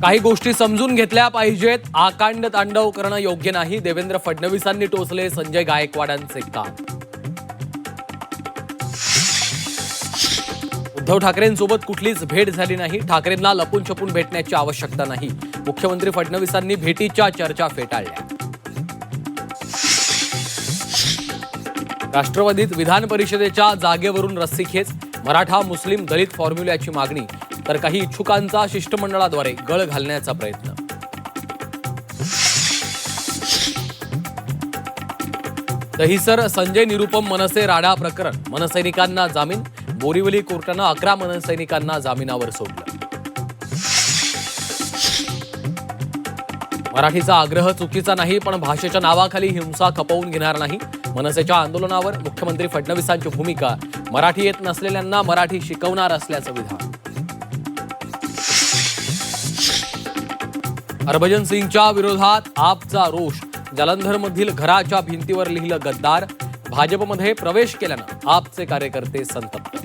काही गोष्टी समजून घेतल्या पाहिजेत. आकांड तांडव करणं योग्य नाही. देवेंद्र फडणवीसांनी टोचले संजय गायकवाडांचे कान. उद्धव ठाकरेंसोबत कुठलीच भेट झाली नाही. ठाकरेंना लपून छपून भेटण्याची आवश्यकता नाही. मुख्यमंत्री फडणवीसांनी भेटीच्या चर्चा फेटाळल्या. राष्ट्रवादीत विधान परिषदेच्या जागेवरून रस्सीखेच. मराठा मुस्लिम दलित फॉर्म्युल्याची मागणी तर काही इच्छुकांचा शिष्टमंडळाद्वारे गळ घालण्याचा प्रयत्न. दहिसर संजय निरुपम मनसे राडा प्रकरण. मनसैनिकांना जामीन. बोरिवली कोर्टानं 11 मनसैनिकांना जामिनावर सोडलं. मराठीचा आग्रह चुकीचा नाही, पण भाषेच्या नावाखाली हिंसा खपवून घेणार नाही. मनसेच्या आंदोलनावर मुख्यमंत्री फडणवीसांची भूमिका. मराठी येत नसलेल्यांना मराठी शिकवणार असल्याचं विधान. हरभजन सिंगच्या विरोधात आपचा रोष. जालंधरमधील घराच्या भिंतीवर लिहिलं गद्दार. भाजपमध्ये प्रवेश केल्यानं आपचे कार्यकर्ते संतप्त.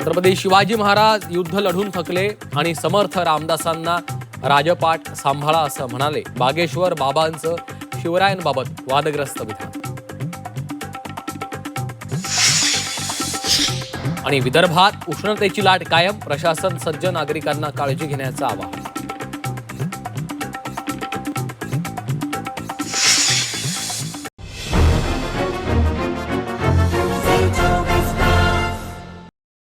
छत्रपती शिवाजी महाराज युद्ध लढून थकले आणि समर्थ रामदासांना राजपाट सांभाळा असं म्हणाले. बागेश्वर बाबांचं शिवरायांबाबत वादग्रस्त विधान. आणि विदर्भात उष्णतेची लाट कायम. प्रशासन सज्ज. नागरिकांना काळजी घेण्याचं आवाहन.